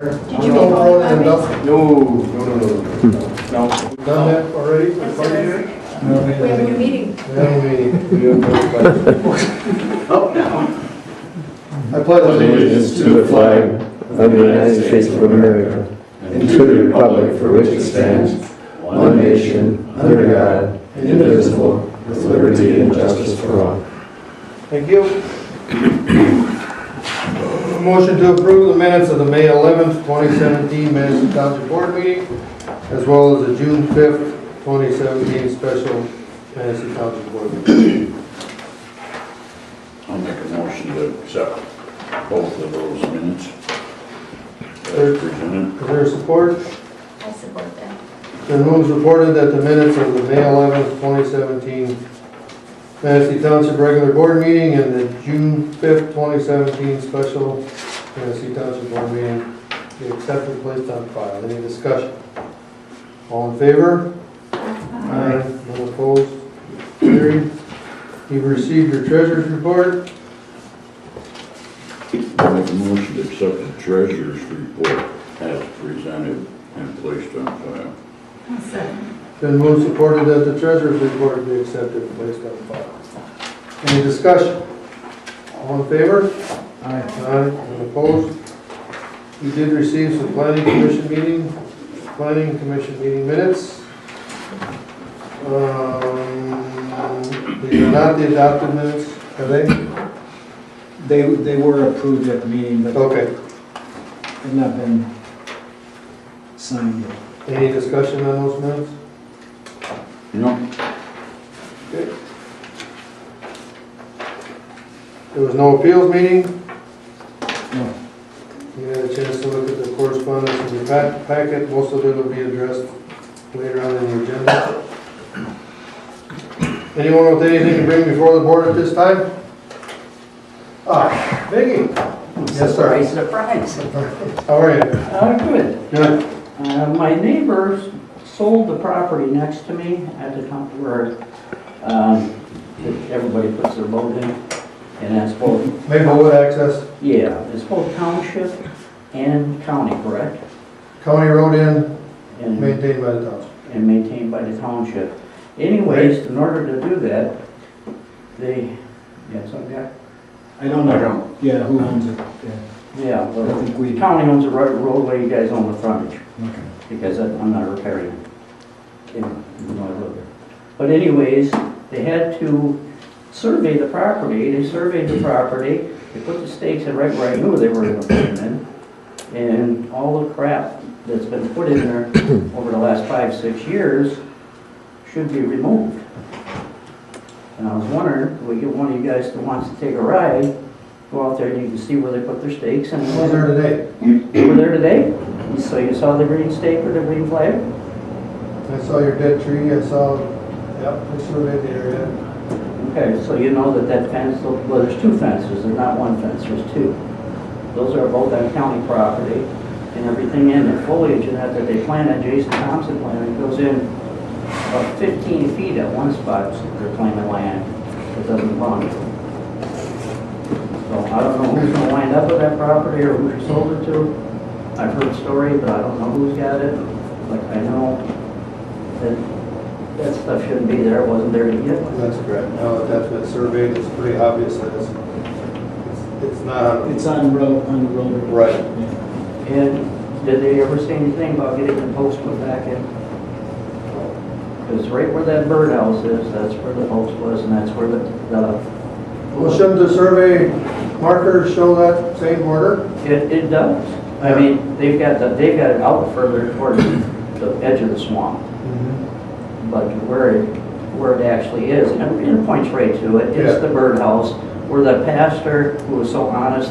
Did you make all the comments? No. Done that already? Yes, there is. We have a new meeting. I pledge allegiance to the flag of the United States of America and to the republic for which it stands, one nation, under God, indivisible, with liberty and justice for all. Thank you. Motion to approve the minutes of the May 11th, 2017 Manistee Township Board meeting, as well as the June 5th, 2017 special Manistee Township Board meeting. I'll make a motion to accept both of those minutes Is as presented. there support? I support that. Then moves reported that the minutes of the May 11th, 2017 Manistee Township regular board meeting and the June 5th, 2017 special Manistee Township board meeting be accepted and placed on file. Any discussion? All in favor? Aye. None opposed? Carried. You've received your treasurer's report. I'll make a motion to accept the treasurer's report as presented and placed on file. I'll second. Then moves supported that the treasurer's report be accepted and placed on file. Any discussion? All in favor? Aye. Aye. None opposed? We did receive some planning commission meeting minutes. These are not the adopted minutes, are they? They were approved at the meeting, but Okay. have not been signed yet. Any discussion on those minutes? No. Okay. There was no appeals meeting. No. You had a chance to look at the correspondence in your packet. Most of it will be addressed later on in the agenda. Anyone with anything to bring before the board at this time? Vicki. Yes, sir. Surprise. How are you? Good. Good. My neighbors sold the property next to me at the top where everybody puts their boat in. And that's both, Maplewood access, yeah, it's both township and county, correct? county road in, And maintained by the township. and maintained by the township. Anyways, in order to do that, they, yeah, some guy? I don't know. Yeah, who owns it? Yeah. Yeah, I well, think we. the county owns the roadway, you guys own the frontage. Okay. Because I'm not repairing it. In my road. But anyways, they had to survey the property. They surveyed the property. They put the stakes in right where I knew they were going to put them in. And all the crap that's been put in there over the last 5-6 years should be removed. And I was wondering, if we get one of you guys that wants to take a ride, go out there and you can see where they put their stakes. And I was there today. you were there today? So you saw the green stake with the green flag? I saw your dead tree, I saw, yep, I surveyed the area. Okay, so you know that fence, well, there's two fences, there's not one fence, there's two. Those are both on county property, and everything in the foliage and that they planted, Jason Thompson planted, goes in about 15 feet at one spot, they're claiming land that doesn't belong to them. So I don't know who's gonna wind up with that property or who sold it to. I've heard stories, but I don't know who's got it. Like, I know that stuff shouldn't be there, it wasn't there to begin with. That's correct. Now that that's been surveyed, it's pretty obvious that it's not. It's on road, on the road. Right. Yeah. And did they ever say anything about getting the post put back in? Because right where that birdhouse is, that's where the post was, and that's where the Well, shouldn't the survey markers show that same border? it does. I mean, they've got it out further towards the edge of the swamp. But where it actually is, and it points right to it, it's the birdhouse, where the pastor, who was so honest,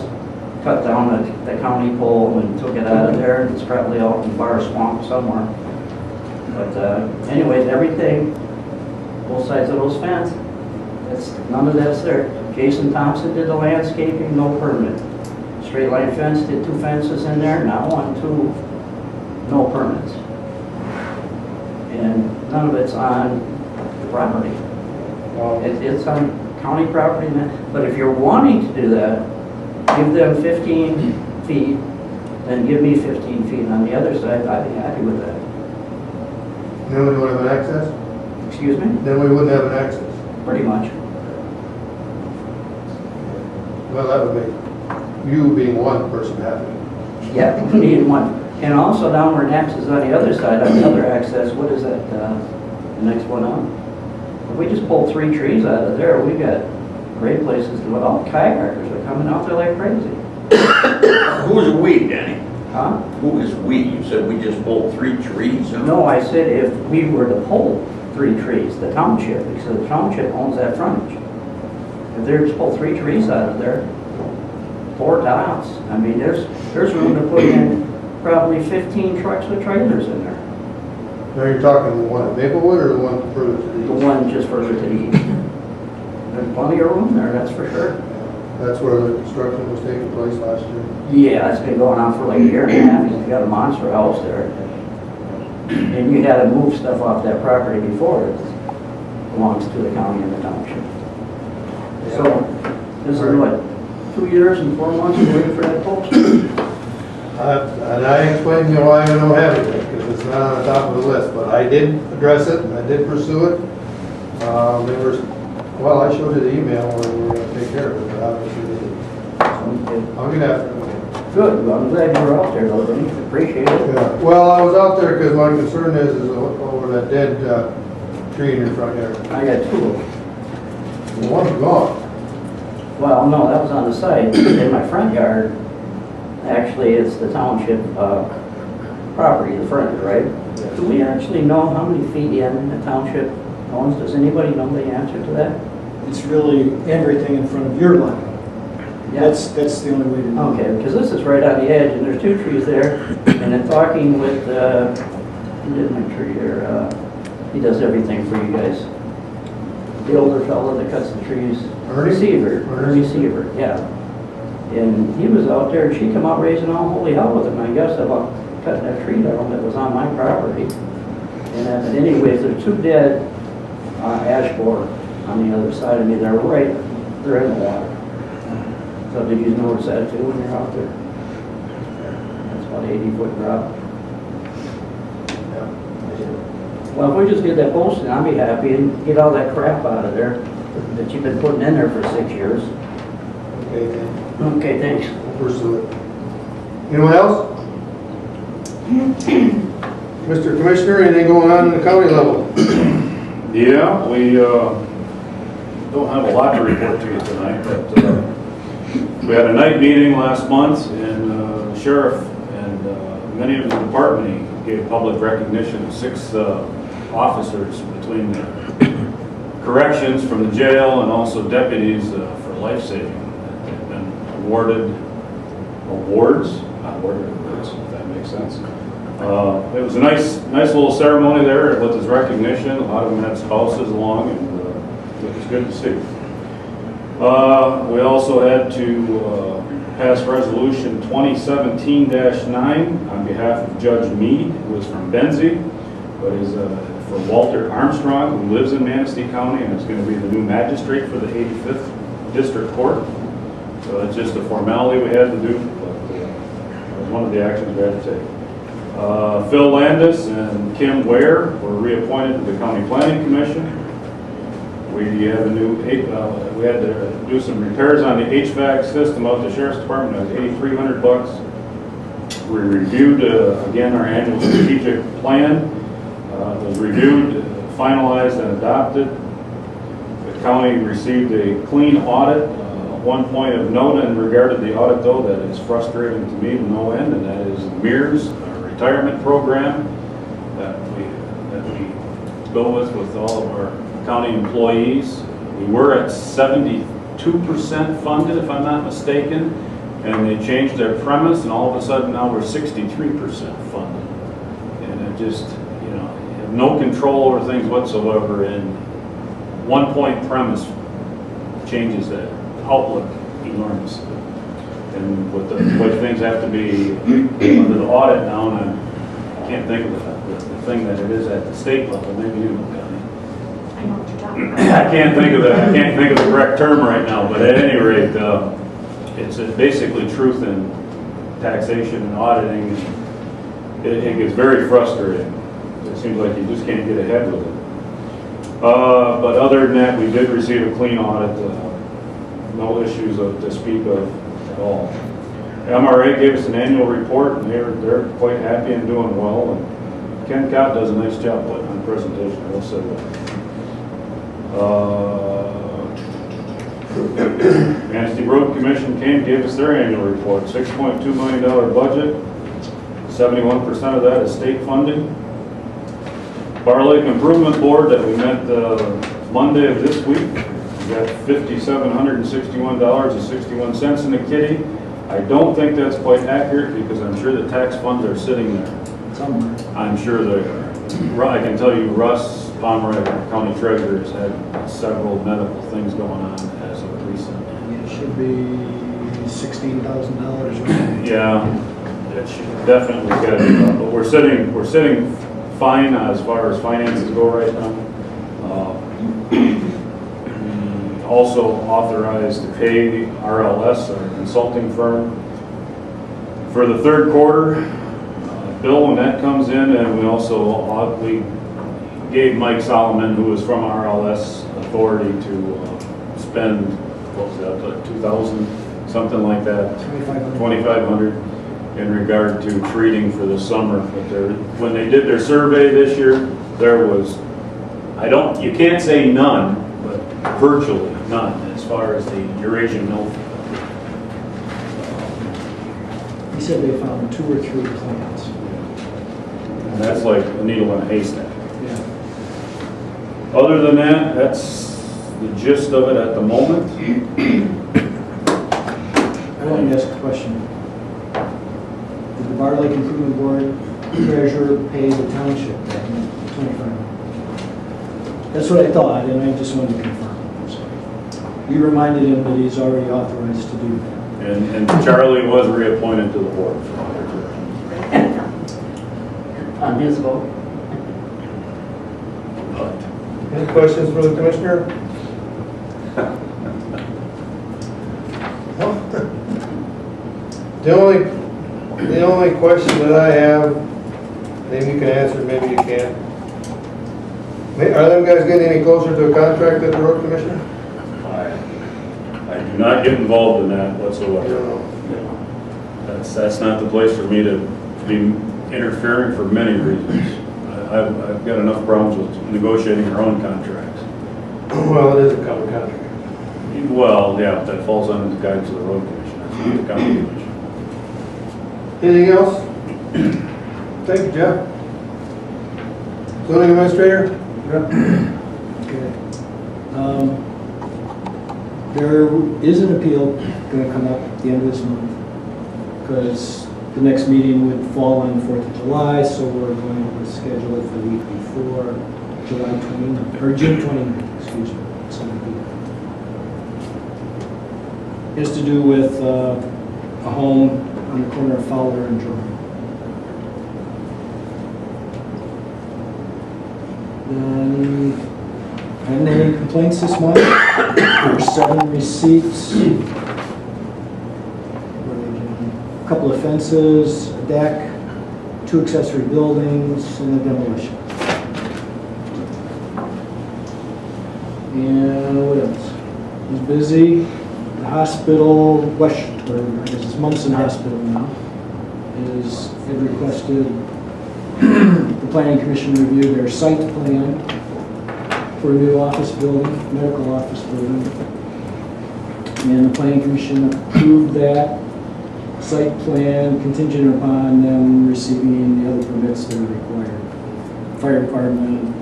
cut down the county pole and took it out of there, and it's probably out in Bar Swamp somewhere. But anyways, everything, both sides of those fence, none of that's there. Jason Thompson did the landscaping, no permit. Straight line fence, did 2 fences in there, not 1, 2, no permits. And none of it's on the property. It's on county property, but if you're wanting to do that, give them 15 feet and give me 15 feet on the other side, I'd be happy with that. Then we don't have an access? Excuse me? Then we wouldn't have an access. Pretty much. Well, that would make you being one person happy. Yeah, we need one. And also down where Nax is on the other side, on the other access, what is that, the next one on? If we just pull 3 trees out of there, we got great places to go. All kayakers are coming out there like crazy. Who's we, Danny? Huh? Who is we? You said we just pulled 3 trees? No, I said if we were to pull 3 trees, the township, because the township owns that frontage. If they just pull 3 trees out of there, 4 tops, I mean, there's room to put in probably 15 trucks with trailers in there. Now you're talking the one at Maplewood or the one further to the The east? one just further to the east. There's plenty of room there, that's for sure. That's where the construction was taking place last year. Yeah, it's been going on for like a year and a half. You've got a monster house there. And you had to move stuff off that property before it belongs to the county and the township. So, this is what, 2 years and 4 months we're waiting for that post? And I explained to you why I don't have it, because it's not on the top of the list, but I did address it, and I did pursue it. Well, I showed you the email where we were gonna take care of it, but obviously they didn't. I'll get after it. Good, well, I'm glad you were out there though, Denny. Appreciate it. Yeah, well, I was out there because my concern is over that dead tree in your front yard. I got 2 of them. The one's gone. Well, no, that was on the side. In my front yard, actually, it's the township property, the front, right? Do we actually know how many feet in the township owns? Does anybody know the answer to that? It's really everything in front of your line. That's the only way to know. Okay, because this is right on the edge, and there's 2 trees there, and then talking with, who did my tree there? He does everything for you guys. The older fellow that cuts the trees. Ernie? Seaver, Ernie Seaver, yeah. And he was out there, and she come out raising all holy hell with him, I guess, about cutting that tree down that was on my property. And but anyways, there's 2 dead ash borer on the other side of me. They're in the water. So did you notice that too when you're out there? That's about 80-foot drop. Well, if we just get that posted, I'll be happy and get all that crap out of there that you've been putting in there for 6 years. Okay, then Okay, thanks. we'll pursue it. Anyone else? Mr. Commissioner, anything going on in the county level? Yeah, we don't have a lot to report to you tonight, but we had a night meeting last month, and the sheriff and many of the department gave public recognition of 6 officers between the corrections from the jail and also deputies for life-saving. They've been awarded awards, not awarded awards, if that makes sense. It was a nice little ceremony there with his recognition. A lot of them had spouses along, and it was good to see. We also had to pass resolution 2017-9 on behalf of Judge Meade, who is from Benzie, but is for Walter Armstrong, who lives in Manistee County and is going to be the new magistrate for the 85th District Court. So it's just a formality we had to do, but it was one of the actions we had to take. Phil Landis and Kim Ware were reappointed to the County Planning Commission. We have a new, we had to do some repairs on the HVAC system out the Sheriff's Department. It was $8,300. We reviewed, again, our annual strategic plan. It was reviewed, finalized, and adopted. The county received a clean audit. One point of note in regard to the audit, though, that is frustrating to me to no end, and that is MERS, our retirement program that we go with all of our county employees. We were at 72% funded, if I'm not mistaken, and they changed their premise, and all of a sudden now we're 63% funded. And it just, you have no control over things whatsoever, and 1 point premise changes that outlook enormously. And with the way things have to be under the audit now, and I can't think of the thing that it is at the state level, maybe you know, Connie. I know what you're talking about. I can't think of the correct term right now, but at any rate, it's basically truth in taxation and auditing, it gets very frustrating. It seems like you just can't get ahead with it. But other than that, we did receive a clean audit, no issues to speak of at all. MRA gave us an annual report, and they're quite happy and doing well. And Ken Cott does a nice job putting on presentation, I will say that. Manistee Road Commission gave us their annual report, $6.2 million budget, 71% of that is state funding. Bar Lake Improvement Board that we met Monday of this week, we got $5,761.61 in the kitty. I don't think that's quite accurate because I'm sure the tax funds are sitting there. Somewhere. I'm sure they are. I can tell you Russ Pomeroy, County Treasurer, has had several medical things going on as of recent. It should be $16,000. Yeah, it should definitely get it, but we're sitting fine as far as finances go right now. We also authorized to pay RLS, our consulting firm, for the third quarter bill when that comes in, and we also we gave Mike Solomon, who was from RLS, authority to spend, what was that, like 2,000, something like that, 2,500 in regard to treating for the summer. But when they did their survey this year, there was, you can't say none, but virtually none as far as the Eurasian milk. He said they found 2 or 3 plants. And that's like a needle in a haystack. Yeah. Other than that, that's the gist of it at the moment. I want to ask a question. Did the Bar Lake Improvement Board treasurer pay the township that $2,500? That's what I thought, and I just wanted to confirm. So we reminded him that he's already authorized to do that. And Charlie was reappointed to the board. On his vote. Any questions for the commissioner? The only question that I have, maybe you can answer, maybe you can't. Are them guys getting any closer to a contract at the road commissioner? I do not get involved in that whatsoever. That's not the place for me to be interfering for many reasons. I've got enough problems with negotiating our own contracts. Well, it is a common contract. Well, yeah, that falls under the guidance of the road commission. That's not the county commission. Anything else? Thank you, Jeff. Zoning administrator? Okay. There is an appeal going to come up at the end of this month because the next meeting would fall on the 4th of July, so we're going to schedule it for the week before July 29th, or June 29th, excuse me. It has to do with a home on the corner of Fowler and Jordan. I haven't had any complaints this month. There's 7 receipts. A couple of fences, a deck, 2 accessory buildings, and a demolition. And what else? He's busy. The hospital, I guess it's Munson Hospital now, had requested the Planning Commission review their site plan for a new office building, medical office building. And the Planning Commission approved that site plan contingent upon them receiving the other permits that are required. Fire department,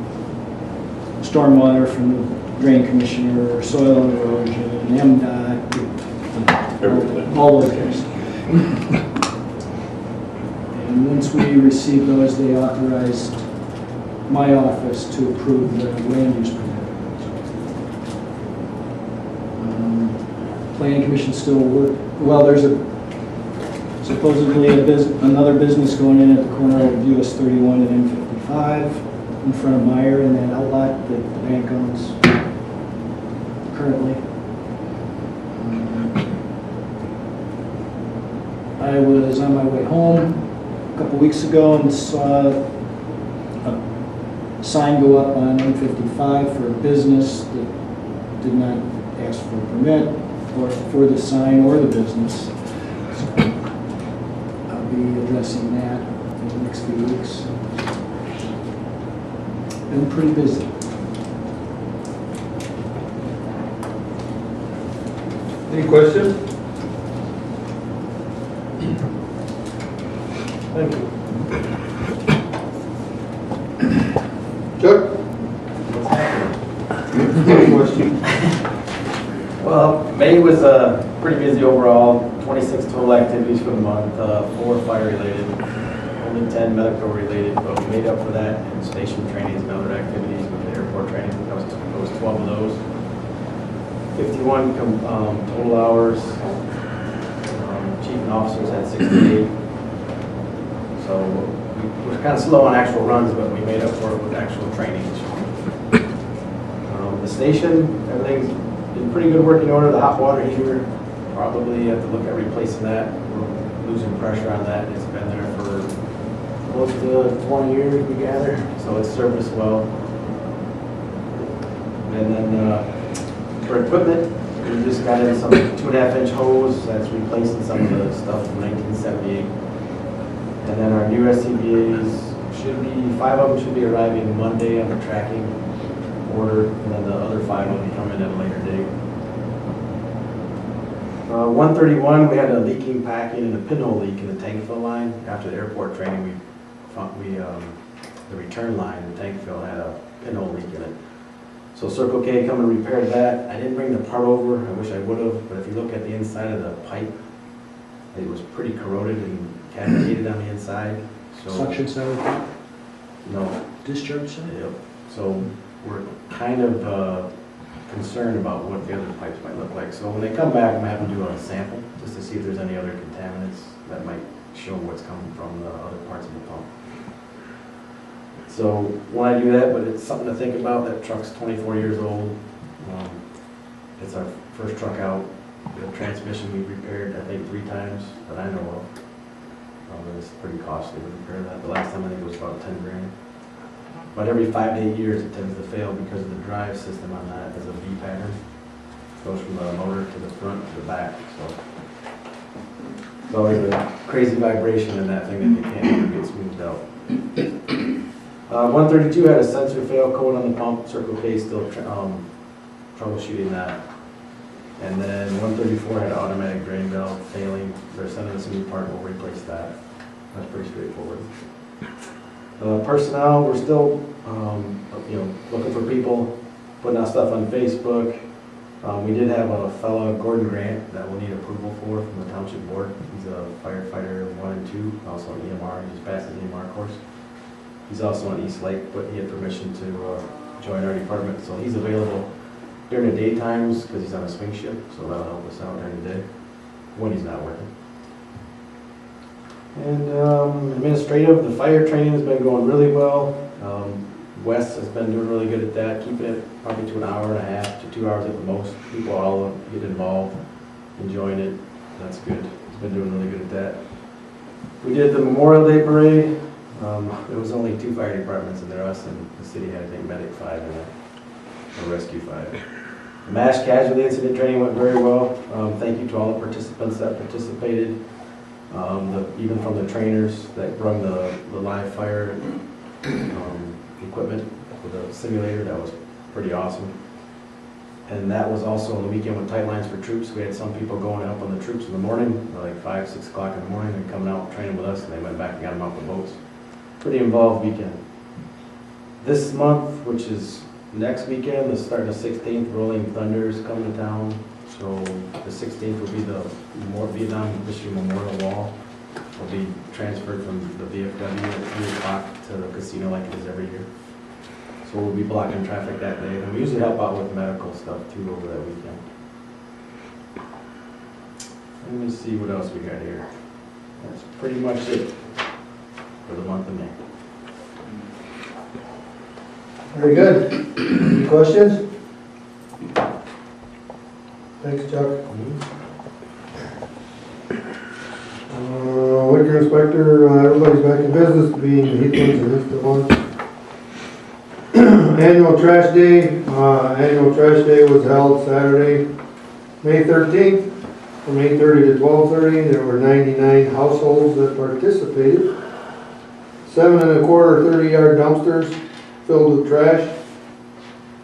stormwater from the drain commissioner, soil erosion, MDOT, all those guys. And once we received those, they authorized my office to approve the land use permit. Planning Commission still work. Well, there's supposedly another business going in at the corner of US 31 and M55 in front of Meyer in that outlot that the bank owns currently. I was on my way home a couple weeks ago and saw a sign go up on 855 for a business that did not ask for a permit or for the sign or the business. So I'll be addressing that in the next few weeks. Been pretty busy. Any questions? Thank you. Chuck? Any questions? Well, May was pretty busy overall, 26 total activities for the month, 4 fire related, only 10 medical related, but we made up for that in station trainings and other activities with the airport training. That was 12 of those. 51 total hours. Chief and officers had 68. So we were kind of slow on actual runs, but we made up for it with actual training. The station, everything's in pretty good working order. The hot water heater, probably have to look at replacing that. We're losing pressure on that. It's been there for close to 20 years, we gather, so it's served us well. And then for equipment, we just got in some 2.5-inch hose that's replacing some of the stuff from 1978. And then our new SCBA's should be, 5 of them should be arriving Monday on the tracking order, and then the other 5 will be coming at a later date. 131, we had a leaking packing and a pinhole leak in the tank fill line. After the airport training, we the return line, the tank fill had a pinhole leak in it. So Circle K come and repaired that. I didn't bring the part over, I wish I would have, but if you look at the inside of the pipe, it was pretty corroded and cavitated on the inside. So Suction side, no. discharge side? Yep. So we're kind of concerned about what the other pipes might look like. So when they come back, I'm going to have them do a sample just to see if there's any other contaminants that might show what's coming from the other parts of the pump. So when I do that, but it's something to think about. That truck's 24 years old. It's our first truck out. The transmission we've repaired, I think, 3 times that I know of. It's pretty costly to repair that. The last time I think it was about 10 grand. But every 5 to 8 years it tends to fail because of the drive system on that is a V pattern. It goes from the motor to the front to the back. So it's always a crazy vibration in that thing that you can't ever get smoothed out. 132 had a sensor fail code on the pump. Circle K still troubleshooting that. And then 134 had an automatic drain valve failing. They're sending us a new part, we'll replace that. That's pretty straightforward. Personnel, we're still looking for people, putting out stuff on Facebook. We did have a fellow, Gordon Grant, that we'll need approval for from the township board. He's a firefighter 1 and 2, also an EMR. He just passed his EMR course. He's also on East Lake, but he had permission to join our department, so he's available during the daytimes because he's on a swing shift, so that'll help us out during the day when he's not working. And administrative, the fire training has been going really well. Wes has been doing really good at that, keeping it probably to 1.5 hours to 2 hours at the most. People all get involved, enjoying it. That's good. He's been doing really good at that. We did the Memorial Day Parade. There was only 2 fire departments in there, us and the city had, I think, Medic 5 and a Rescue 5. The mass casualty incident training went very well. Thank you to all the participants that participated. Even from the trainers that run the live fire equipment with the simulator, that was pretty awesome. And that was also on the weekend with tight lines for troops. We had some people going up on the troops in the morning, like 5, 6 o'clock in the morning, and coming out training with us, and they went back and got them off the boats. Pretty involved weekend. This month, which is next weekend, is starting the 16th, Rolling Thunder's coming to town. So the 16th will be the Vietnam Michigan Memorial Wall. Will be transferred from the VFW at 3 o'clock to the casino like it is every year. So we'll be blocking traffic that day. And we usually help out with medical stuff too over that weekend. Let me see what else we got here. That's pretty much it for the month of May. Very good. Any questions? Thanks, Chuck. inspector, everybody's back in business, being Heathlands and Mr. Lunch. Annual trash day was held Saturday, May 13th, from 8:30 to 12:30. There were 99 households that participated. 7 1/4 30-yard dumpsters filled with trash.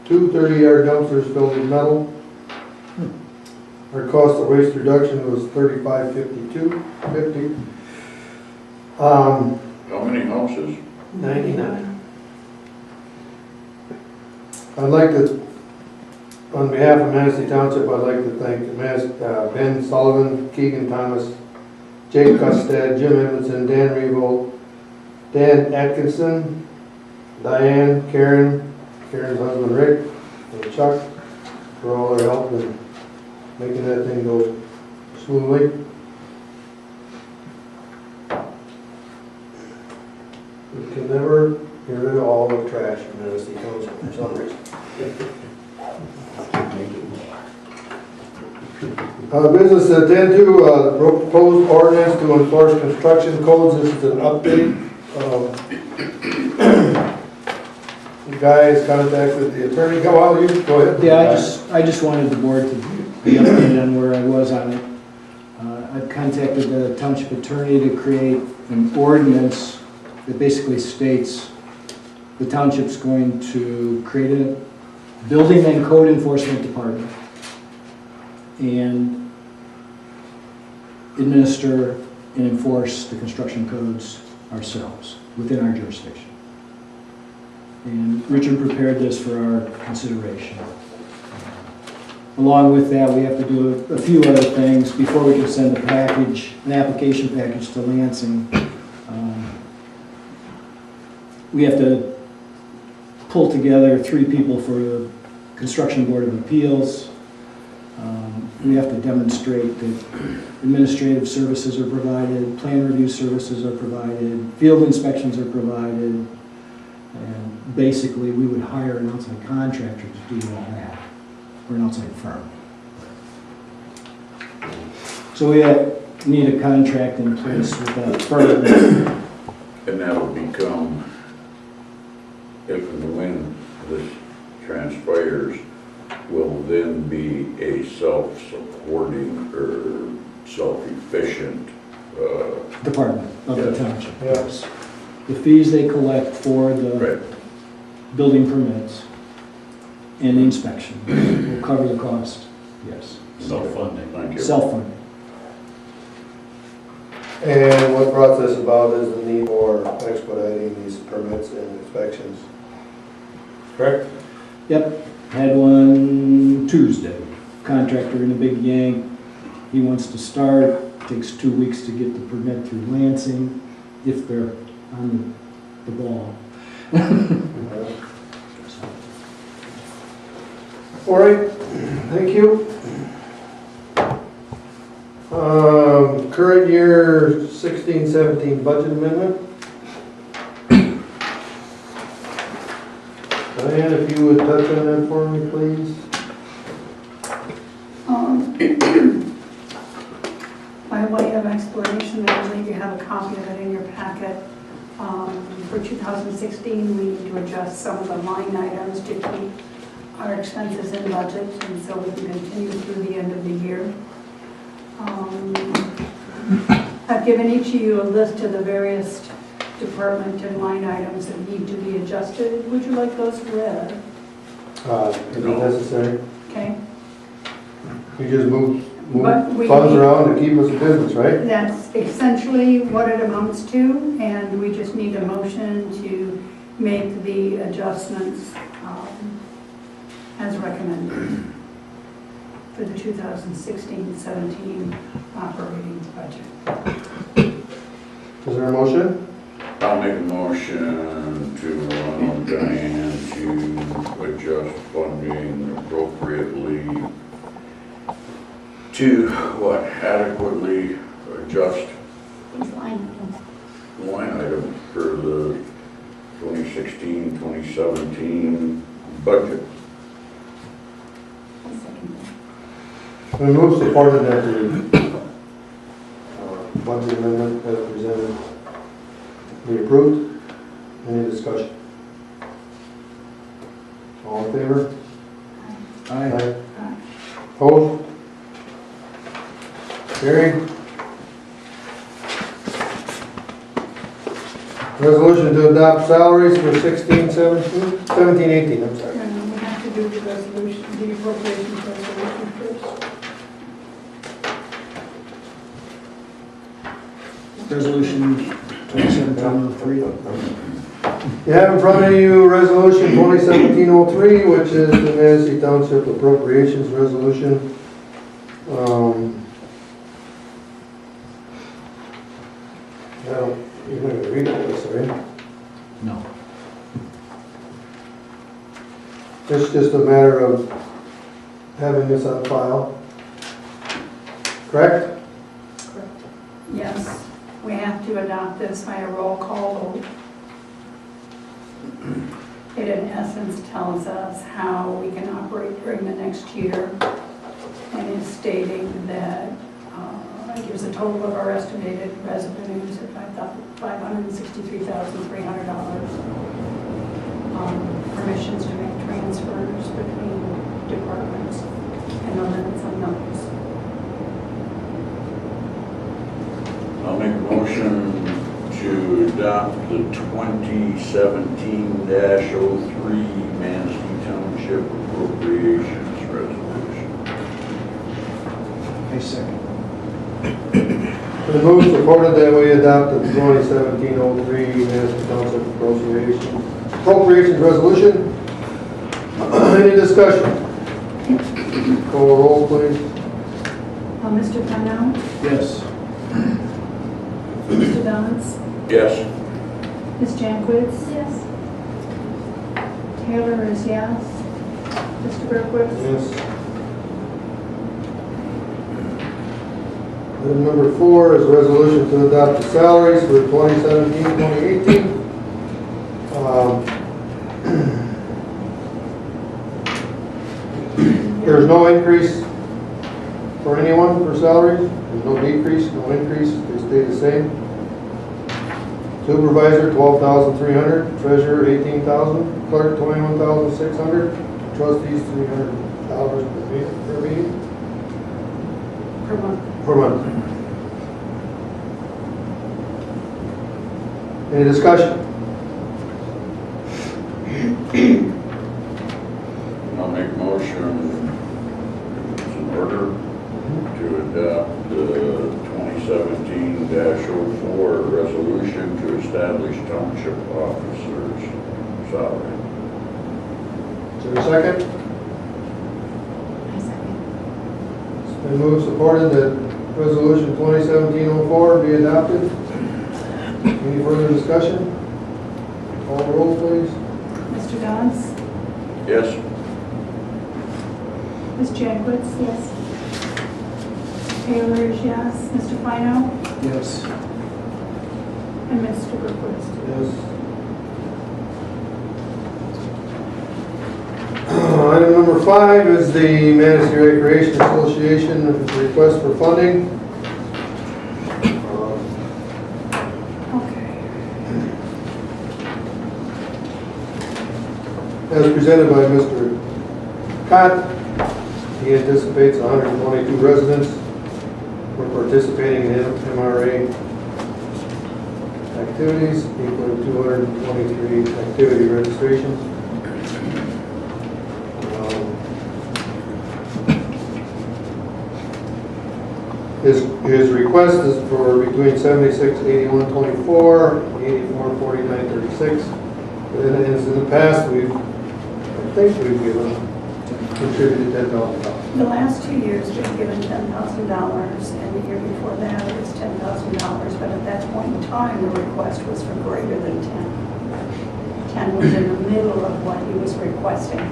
2 30-yard dumpsters filled with metal. Our cost of waste reduction was $35.50. How many houses? 99. I'd like to, on behalf of Manistee Township, I'd like to thank Ben Sullivan, Keegan Thomas, Jake Custad, Jim Edmondson, Dan Revolt, Dan Atkinson, Diane, Karen's husband Rick, and Chuck for all their help in making that thing go smoothly. We can never get rid of all the trash in Manistee Township for some reason. Business to attend to, proposed ordinance to enforce construction codes. This is an update. The guy has contacted the attorney. Go ahead. Yeah, I just wanted the board to be updated on where I was on it. I've contacted the township attorney to create an ordinance that basically states the township's going to create a building and code enforcement department and administer and enforce the construction codes ourselves within our jurisdiction. And Richard prepared this for our consideration. Along with that, we have to do a few other things before we can send an application package to Lansing. We have to pull together 3 people for the Construction Board of Appeals. We have to demonstrate that administrative services are provided, plan review services are provided, field inspections are provided, and basically we would hire an outside contractor to do all that, or an outside firm. So we need a contract in place with that firm. And that'll become, if and when this transpires, will then be a self-supporting or self-efficient Department of the Yes. township. Yes. The fees they collect for the right. building permits and the inspection will cover the cost, yes. Self-funding. Thank you. Self-funding. And what brought this about is the need for expediting these permits and inspections. Correct? Yep, had one Tuesday. Contractor in a big yank. He wants to start, takes 2 weeks to get the permit through Lansing, if they're on the ball. All right, thank you. Current year 16-17 budget amendment. Diane, if you would touch on that for me, please. By way of explanation, I believe you have a copy of it in your packet. For 2016, we need to adjust some of the line items to keep our expenses in budget, and so we can continue through the end of the year. I've given each of you a list of the various department and line items that need to be adjusted. Would you like those read? Is it necessary? Okay. You just move But we funds need- around to keep us in business, right? That's essentially what it amounts to, and we just need a motion to make the adjustments as recommended for the 2016-17 operating budget. Is there a motion? I'll make a motion to allow Diane to adjust funding appropriately to adequately adjust Which line? line item for the 2016-2017 budget. We move supported that the budget amendment as presented. Be approved. Any discussion? All in favor? Aye. Opposed? Carried. Resolution to adopt salaries for 16, 17, 17, 18, I'm sorry. And we have to do the resolution, the appropriations resolution first. Resolution 2703. You have in front of you Resolution 2017-03, which is the Manistee Township Appropriations Resolution. Now, you're not gonna read all this, are you? No. It's just a matter of having this on file. Correct? Yes, we have to adopt this by a roll call vote. It in essence tells us how we can operate during the next year, and is stating that it gives a total of our estimated revenues at $563,300. Permissions to make transfers between departments, and the limits on those. I'll make a motion to adopt the 2017-03 Manistee Township Appropriations Resolution. I second. The move supported that we adopt the 2017-03 Manistee Township Appropriations Resolution. Any discussion? Call roll, please. Mr. Pennell? Yes. Mr. Downs? Yes. Ms. Jankwitz? Yes. Taylor is yes. Mr. Berkowitz? Yes. Item number 4 is a resolution to adopt the salaries for 2017-2018. There's no increase for anyone for salaries. There's no decrease, no increase. They stay the same. Supervisor, $12,300. Treasurer, $18,000. Clerk, $21,600. Trustees, $300 per meeting. Per month. Per month. Any discussion? I'll make a motion, it's in order, to adopt the 2017-04 resolution to establish township officers' salary. Is there a second? I second. It's been moved, supported that resolution 2017-04 be adopted. Any further discussion? Call the roll, please. Mr. Downs? Yes. Ms. Jankwitz? Yes. Taylor is yes. Mr. Fino? Yes. And Mr. Berkowitz? Yes. Item number 5 is the Manistee Recreation Association request for funding. Okay. As presented by Mr. Cott, he anticipates 122 residents were participating in MRA activities, equaling 223 activity registrations. His request is for between 76, 81, 24, 84, 49, 36. And as in the past, I think we've contributed $10,000. The last 2 years, we've given $10,000, and the year before that, it was $10,000. But at that point in time, the request was for greater than 10. 10 was in the middle of what he was requesting.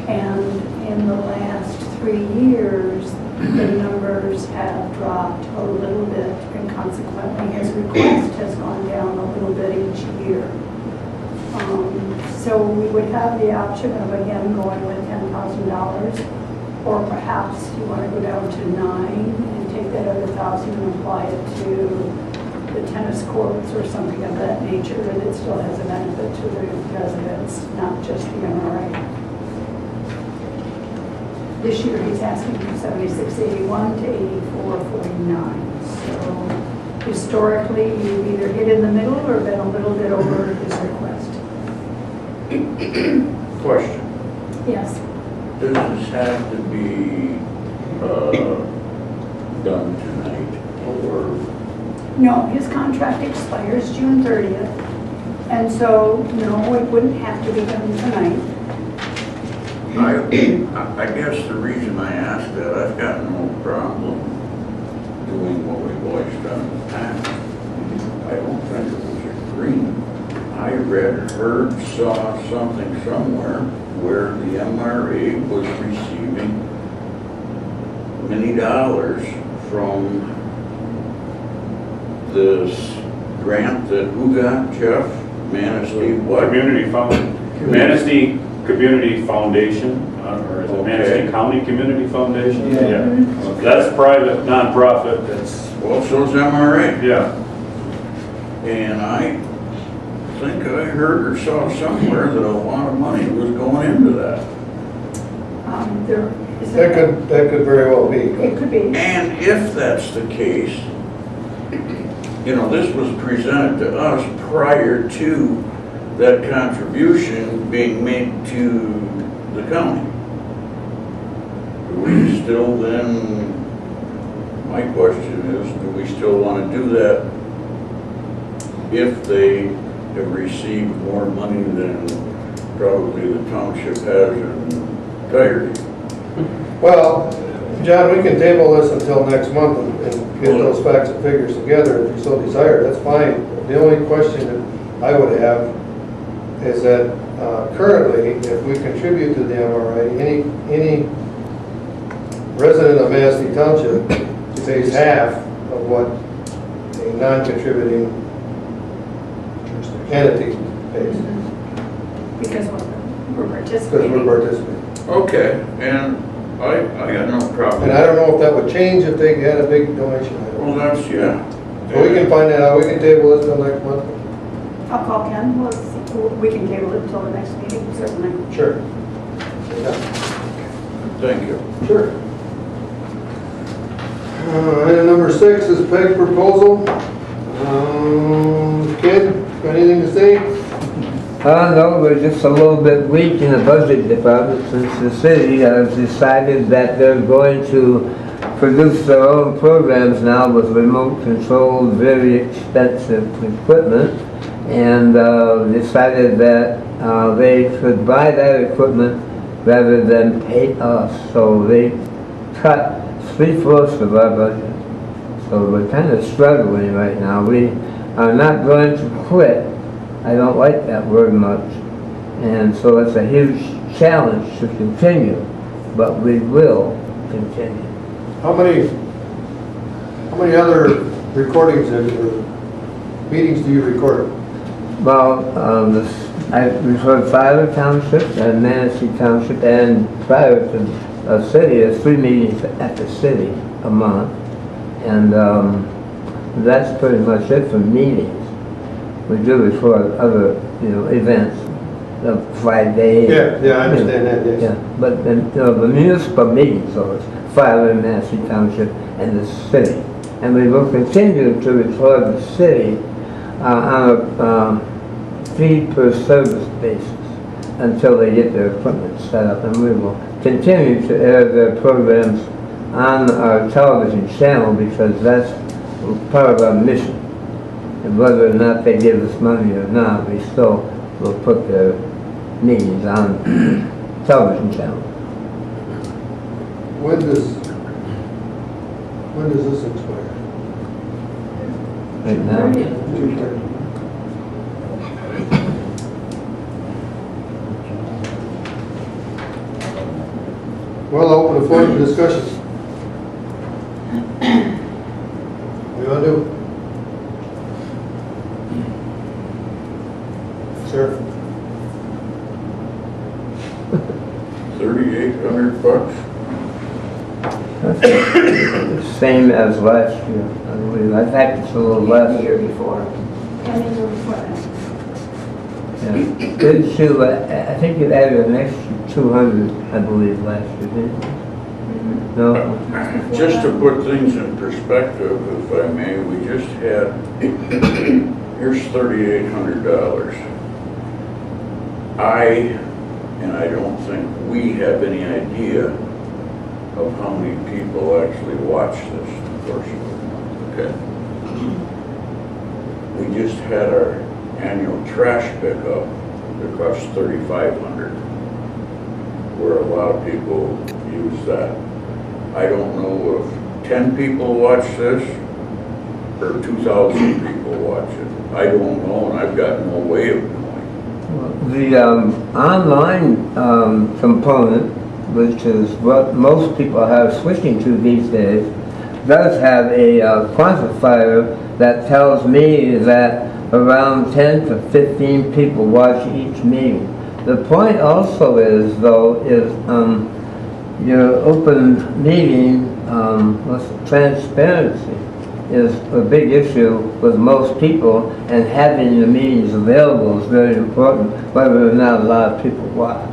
And in the last 3 years, the numbers have dropped a little bit, and consequently, his request has gone down a little bit each year. So we would have the option of again going with $10,000, or perhaps you want to go down to 9 and take that other 1,000 and apply it to the tennis courts or something of that nature, and it still has a benefit to the residents, not just the MRA. This year, he's asking from 7681 to 8449. So historically, you've either hit in the middle or been a little bit over his request. Question, Yes. does this have to be, done tonight, or? No, his contract expires June 30th, and so, no, it wouldn't have to be done tonight. I guess the reason I asked that, I've got no problem doing what we've always done in the past. I don't think it was agreement. I read, heard, saw something somewhere where the MRA was receiving many dollars from this grant that who got, Jeff? Manistee what? Manistee Community Foundation, or is it Manistee County Community Foundation? Yeah. That's private, nonprofit, that's, Well, so's MRA. yeah. And I think I heard or saw somewhere that a lot of money was going into that. There is That could very well be. It could be. And if that's the case, this was presented to us prior to that contribution being made to the county. Do we still then, my question is, do we still want to do that if they have received more money than probably the township has in entirety? Well, John, we can table this until next month and get those facts and figures together if you so desire, that's fine. The only question that I would have is that currently, if we contribute to the MRA, any resident of Manistee Township pays half of what a non-contributing entity pays, Because we're because participating. we're participating. Okay, and I got no problem. And I don't know if that would change if they had a big donation. I don't know. Well, that's, yeah. So we can find that out, we can table this till next month. I'll call Ken, we can table it until the next meeting, certainly. Sure. Yeah. Thank you. Sure. Item number 6 is PEG proposal. Kid, got anything to say? No, we're just a little bit weak in the budget department since the city has decided that they're going to produce their own programs now with remote control, very expensive equipment, and decided that they could buy that equipment rather than pay us. So they cut 3/4 of our budget. So we're kind of struggling right now. We are not going to quit. I don't like that word much. And so it's a huge challenge to continue, but we will continue. How many other recordings or meetings do you record? Well, we've heard Fowler Township and Manistee Township, and prior to the city, there's 3 meetings at the city a month. And that's pretty much it for meetings. We do record other, events, Friday. Yeah, I understand that, yes. Yeah, but the municipal meetings, so it's Fowler, Manistee Township, and the city. And we will continue to record the city on a fee-per-service basis until they get their equipment set up, and we will continue to air their programs on our television channel because that's part of our mission. And whether or not they give us money or not, we still will put their meetings on television channel. When does this expire? Right now, Well, I'll open the floor to discussion. What do you want to do? Sir? $3,800. Same as last year, I believe. I think it's a little The less. year before, and the year before that. Yeah. Didn't you, I think you added an extra 200, I believe, last year, didn't you? No? Just to put things in perspective, if I may, we just had, here's $3,800. And I don't think we have any idea of how many people actually watch this, of course. Okay. We just had our annual trash pickup that cost $3,500, where a lot of people use that. I don't know if 10 people watch this or 2,000 people watch it. I don't know, and I've got no way of knowing. The online component, which is what most people are switching to these days, does have a quantifier that tells me that around 10 to 15 people watch each meeting. The point also is, though, is your open meeting transparency is a big issue with most people, and having the meetings available is very important, whether or not a lot of people watch.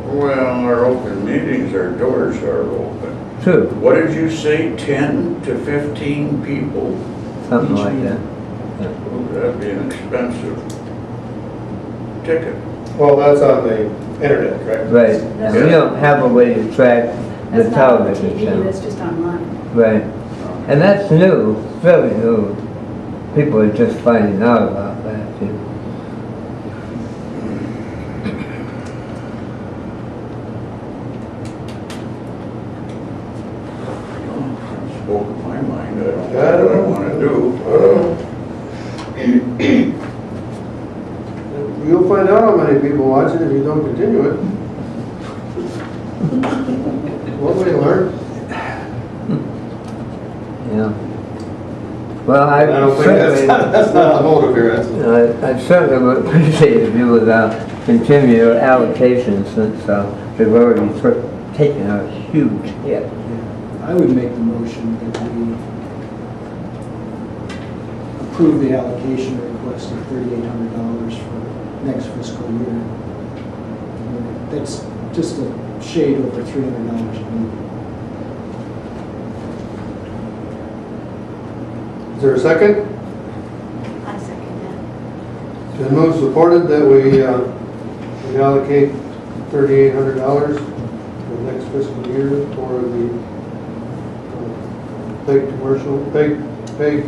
Well, our open meetings, our doors are open. True, What did you say, 10 to 15 people? something like that. Well, that'd be an expensive ticket. Well, that's on the internet, correct? Right, and we don't have a way to track the That's not on television TV, channel. that's just online. Right, and that's new, fairly new. People are just finding out about that, too. Spoke my mind, I don't know I what I don't want to do. You'll find out how many people watch it if you don't continue it. One way to learn. Yeah. Well, I don't think certainly, that's not the motive here, that's. I certainly would appreciate if you would continue your allocation, since we've already taken a huge hit. I would make the motion that we approve the allocation request of $3,800 for next fiscal year. That's just a shade over $300 a month. Is there a second? I second that. Been moved, supported that we allocate $3,800 for the next fiscal year for the paid commercial, paid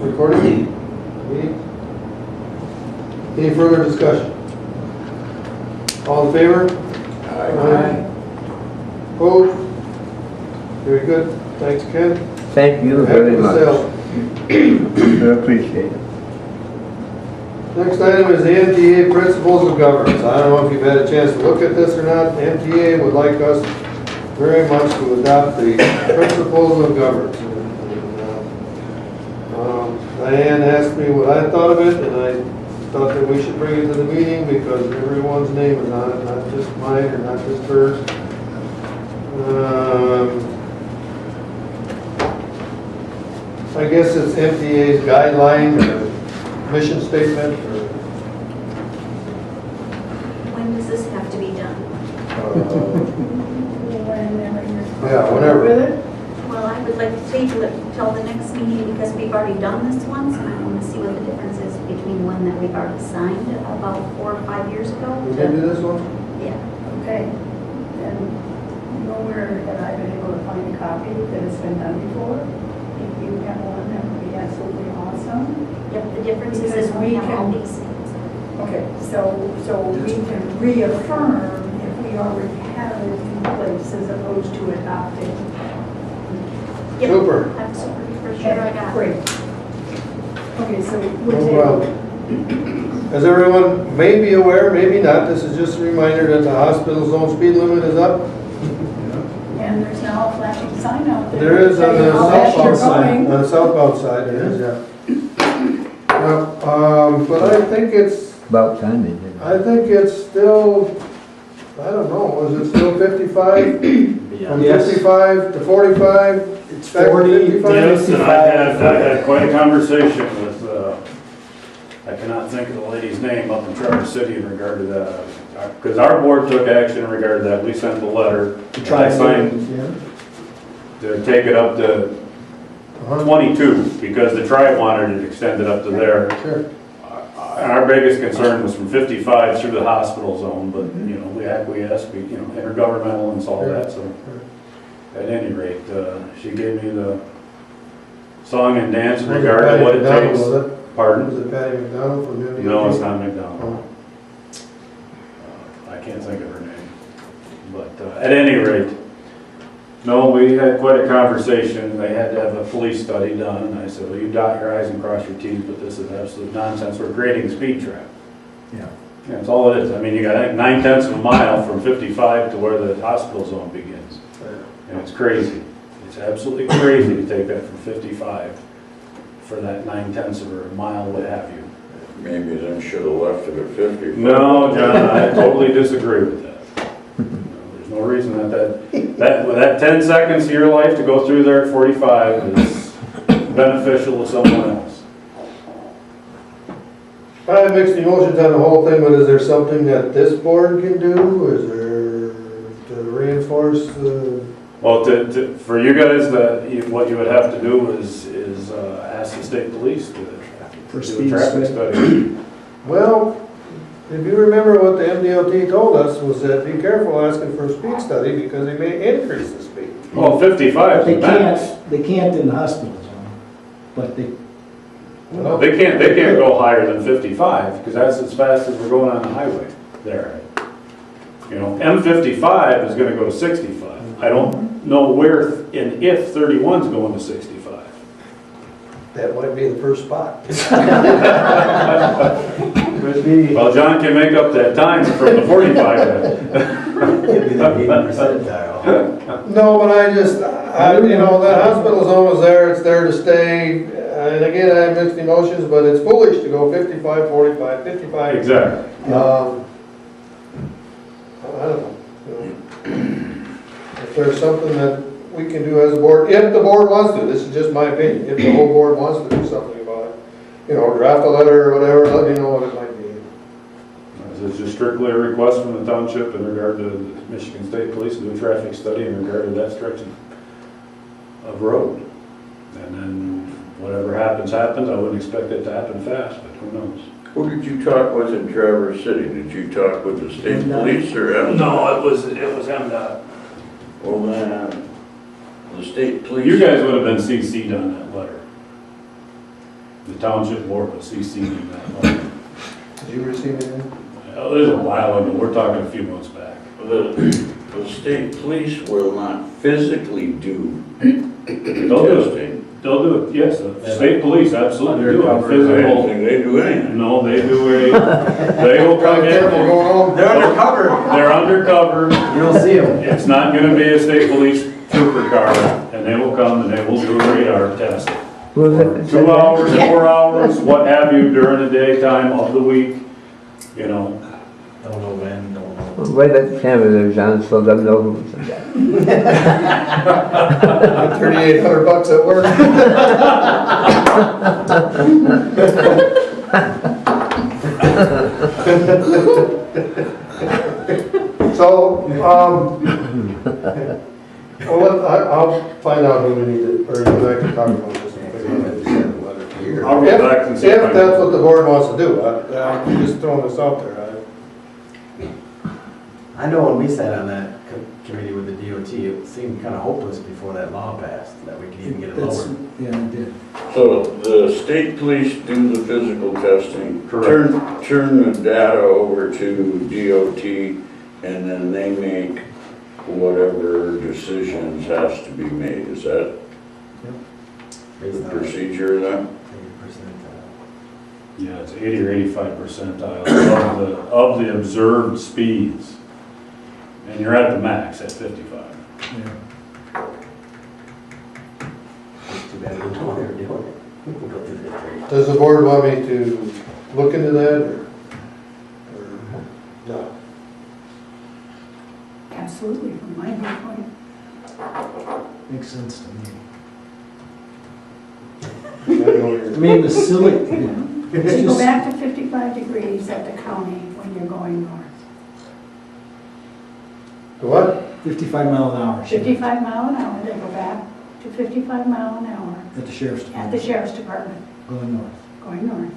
recording meeting. Any further discussion? All in favor? Aye. Opposed? Very good. Thanks, Ken. Thank you Heck of very a much. sale. I appreciate it. Next item is the MTA Principles of Governance. I don't know if you've had a chance to look at this or not. The MTA would like us very much to adopt the Principles of Governance. Diane asked me what I thought of it, and I thought that we should bring it to the meeting because everyone's name is on it, not just mine or not just hers. I guess it's MTA's guideline or mission statement or When does this have to be done? yeah, whatever. With it? Well, I would like to table it till the next meeting because we've already done this once and I want to see what the difference is between one that we've already signed about 4 or 5 years ago. We can do this one? Yeah. Okay, and nowhere have I been able to find a copy that has been done before. If you have one, that would be absolutely awesome. Yep, the difference is Because we we have all can- these things. Okay, so we can reaffirm if we already have it in place as opposed to adopting. Yep, Super. I'm super for sure I got it. Great. Okay, so we're No taking. problem. As everyone may be aware, maybe not, this is just a reminder that the hospital zone speed limit is up. And there's now a flashing sign out there. There is on the saying how fast southbound you're side, going. on the southbound side, there is, yeah. Well, but I think it's, About time they did. I think it's still, I don't know, is it still 55? From Yes. 55 to 45? It's Back to 40 to 55? Yes, and I 55. had quite a conversation with, I cannot think of the lady's name up in Traverse City in regard to that. Because our board took action in regard to that. We sent the letter. To try I signed yeah. to take it up to 22 because the tribe wanted it extended up to there. Sure. Our biggest concern was from 55 through the hospital zone, but, you know, we acquiesced, intergovernmental and all that, so. At any rate, she gave me the song and dance in regard to what it takes. Was Pardon? it Patty McDonald from MDOT? No, it's not McDonald. I can't think of her name. But at any rate, no, we had quite a conversation. They had to have a police study done, and I said, well, you dot your i's and cross your t's, but this is absolute nonsense. We're creating a speed trap. Yeah. Yeah, that's all it is. I mean, you got 9/10 of a mile from 55 to where the hospital zone begins. And it's crazy. It's absolutely crazy to take that from 55 for that 9/10 of a mile, what have you. Maybe then should have left it at 50. No, John, I totally disagree with that. There's no reason that 10 seconds of your life to go through there at 45 is beneficial to someone else. I have mixed emotions on the whole thing, but is there something that this board can do? Is there to reinforce the? Well, for you guys, what you would have to do is ask the state police to For do a speed traffic study. study. Well, if you remember what the MDOT told us was that be careful asking for a speed study because they may increase the speed. Well, 55 is They the max. they can't in the hospital zone, but they, Well, They can't go higher than 55, because that's as fast as we're going on the highway there. You know, M55 is gonna go to 65. I don't know where, and if 31's going to 65. that might be the first spot. Could be. Well, John can make up that time from the 45 then. Could be the 80%. No, but that hospital zone is there, it's there to stay. And again, I have mixed emotions, but it's foolish to go 55, 45, 55. Exactly. I don't know. If there's something that we can do as a board, if the board wants to, this is just my opinion, if the whole board wants to do something about it, draft a letter or whatever, let me know what it might be. This is just strictly a request from the township in regard to the Michigan State Police to do a traffic study in regard to that stretch of road. And then whatever happens, happens. I wouldn't expect it to happen fast, but who knows? Who did you talk with in Traverse City? Did you talk with the state police or MDOT? No, it was MDOT. Well, then, the state police. You guys would have been CC'd on that letter. The township board was CC'd in that letter. Did you receive it? Well, it was a while ago. We're talking a few months back. The state police will not physically do They'll do it. testing. They'll do it, yes. The state police absolutely do it. I don't Physical. think they do anything. No, they do they will come Careful in. going home. They're undercover. They're undercover. You'll see them. It's not gonna be a state police trooper car, and they will come and they will do a radar test. 2 hours, 4 hours, what have you, during the daytime of the week, Don't know when, don't know. Wait at the camera there, John, so they'll know who's in that. $3,800 at work. So, I'll find out who we need to, or you and I can talk about this. I'll go back and see If if I that's what the board wants to do, I'm just throwing this out there. I know when we sat on that committee with the DOT, it seemed kind of hopeless before that law passed, that we could even get it It's- lowered. yeah, it did. So the state police do the physical testing. Correct. Turn the data over to DOT, and then they make whatever decisions has to be made. Is that Based the on procedure then? 80%. Yeah, it's 80 or 85 percentile of the observed speeds. And you're at the max at 55. Yeah. It's too bad we don't know what they're doing. We can go through this trade. Does the board want me to look into that, or no? Absolutely, from my viewpoint. Makes sense to me. I know I you're- mean, the silly, So it's you go just, back to 55 degrees at the county when you're going north. The what? 55 mile an hour. 55 mile an hour, they go back to 55 mile an hour At the sheriff's at department. the sheriff's department, Going north. going north.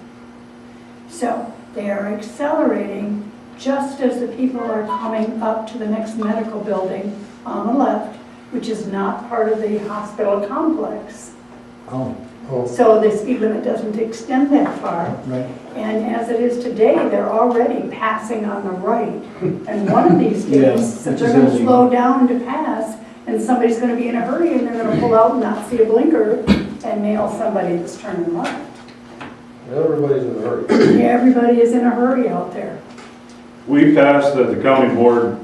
So they are accelerating just as the people are coming up to the next medical building on the left, which is not part of the hospital complex. Oh, Oh, So the speed limit doesn't extend that far. right. And as it is today, they're already passing on the right. And one of these Yeah, days, which they're is gonna illegal. slow down to pass, and somebody's gonna be in a hurry, and they're gonna pull out and not see a blinker and nail somebody that's turning left. everybody's in a hurry. Yeah, everybody is in a hurry out there. We passed that the county board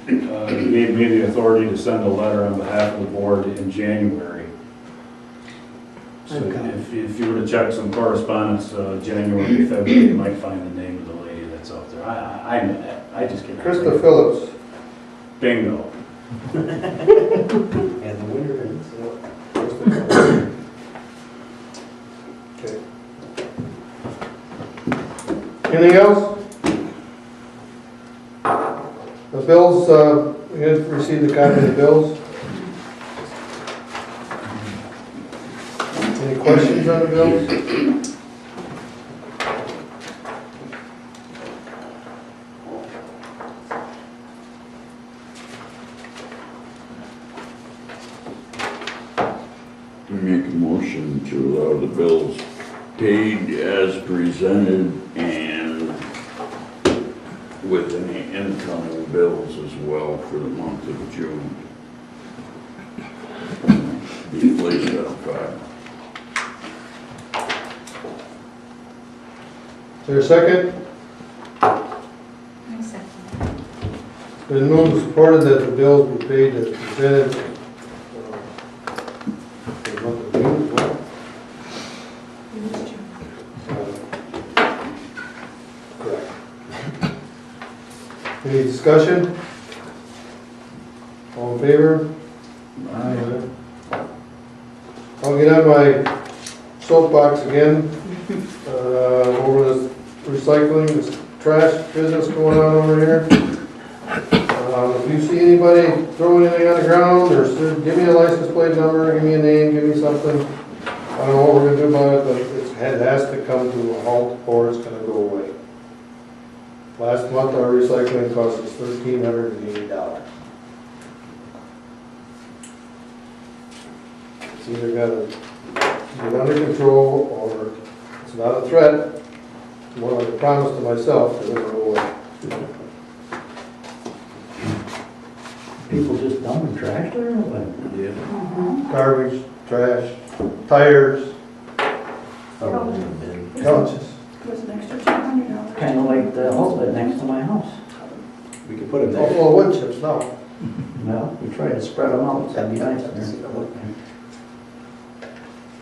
gave me the authority to send a letter on behalf of the board in January. So Okay. if you were to check some correspondence, January, February, you might find the name of the lady that's out there. I know that, I just can't. Krista Phillips. Bingo. And the winner is, Okay. Anything else? The bills, you didn't receive the copy of the bills? Any questions on the bills? Make a motion to allow the bills paid as presented and with any incoming bills as well for the month of June. Be placed on file. Is there a second? I second. It's been moved and supported that the bills be paid as presented. For the month of June as well. Correct. Any discussion? All in favor? Aye. I'll get on my soapbox again, over this recycling, this trash business going on over here. If you see anybody throwing anything on the ground, or give me a license plate number, give me a name, give me something. I don't know what we're gonna do about it, but it has to come to a halt or it's gonna go away. Last month, our recycling cost us $1,380. It's either gotta get under control or it's not a threat. It's more like a promise to myself that it'll go away. People just dumping trash there or what? Garbage, trash, tires, couches. It was an extra $200. Kind of like the outlet next to my house. we could put it All there. full of wood chips now. Well, we try to spread them out, that'd be nice there.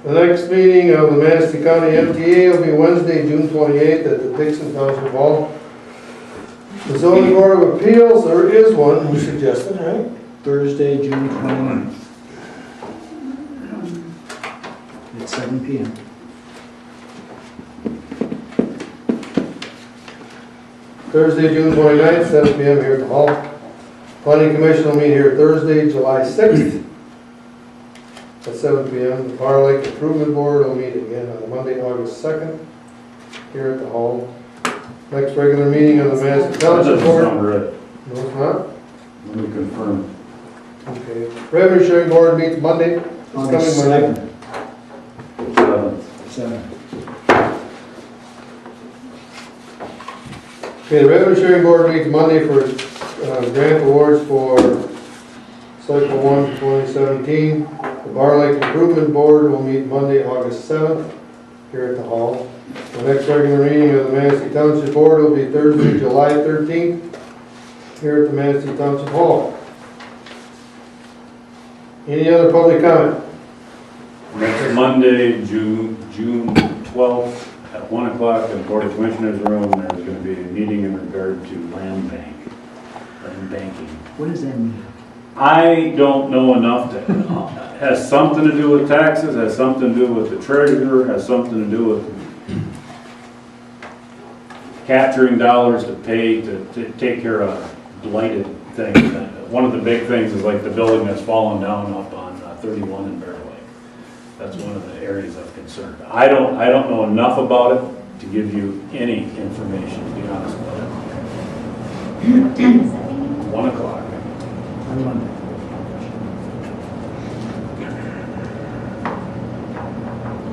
The next meeting of the Manistee County MTA will be Wednesday, June 28th at the Dixon Township Hall. The zoning board of appeals, there is one, you suggested, right? Thursday, June 29th. At 7 PM. Thursday, June 29th, 7 PM here at the hall. Planning Commission will meet here Thursday, July 6th at 7 PM. The Bar Lake Improvement Board will meet again on Monday, August 2nd here at the hall. Next regular meeting of the Manistee That Township doesn't Board. sound right. No, it's not? Let me confirm. Okay. Revenue Sharing Board meets Monday. It's August coming Monday. 7th. 7. Okay, the Revenue Sharing Board meets Monday for grant awards for Cycle 1 2017. The Bar Lake Improvement Board will meet Monday, August 7th here at the hall. The next regular meeting of the Manistee Township Board will be Thursday, July 13th here at the Manistee Township Hall. Any other public comment? Next Monday, June 12th, at 1 o'clock in the Board of Commissioners room, there's going to be a meeting in regard to land banking. What does that mean? I don't know enough to, has something to do with taxes, has something to do with the treasurer, has something to do with capturing dollars to pay to take care of blighted things. One of the big things is like the building that's fallen down up on 31 in Bear Lake. That's one of the areas of concern. I don't know enough about it to give you any information, to be honest about it. What time is that meeting? 1 o'clock. On Monday.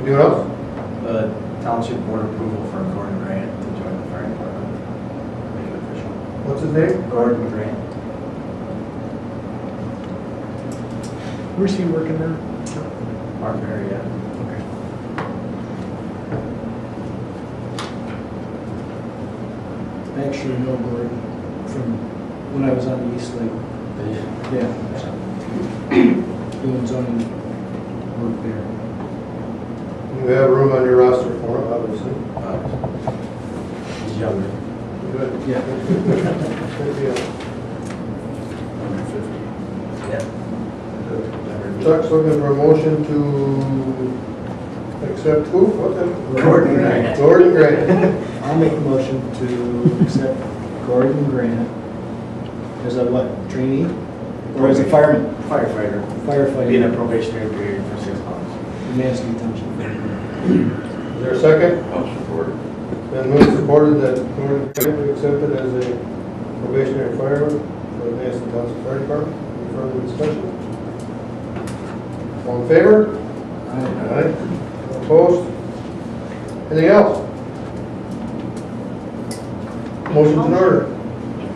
Anyone else? The township board approval for Gordon Grant to join the fire department. Make it official. What's his name? Gordon Grant. Where's he working now? Martin area. Okay. I actually know Gordon from when I was on the East Lake. Yeah. Doing zoning work there. You have room on your roster for him, obviously. He's younger. Good. Yeah. Good deal. 150. Yeah. Chuck's looking for a motion to accept who? What the? Gordon Grant. Gordon Grant. I'll make a motion to accept Gordon Grant as a what, trainee? Or as a fireman? Firefighter. Be in Firefighter a probationary period for 6 months. in Manistee Township. Is there a second? I'll support it. Then moved and supported that Gordon Grant be accepted as a probationary fireman for the Manistee Township Fire Department. Any further discussion? All in favor? Aye. Opposed? Anything else? Motion's in order.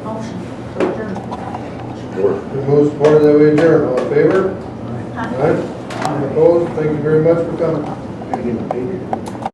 Motion to adjourn. Support. Been moved and supported that we adjourn. All in favor? Aye. Aye. Opposed? Thank you very much for coming. Gotta get the paper.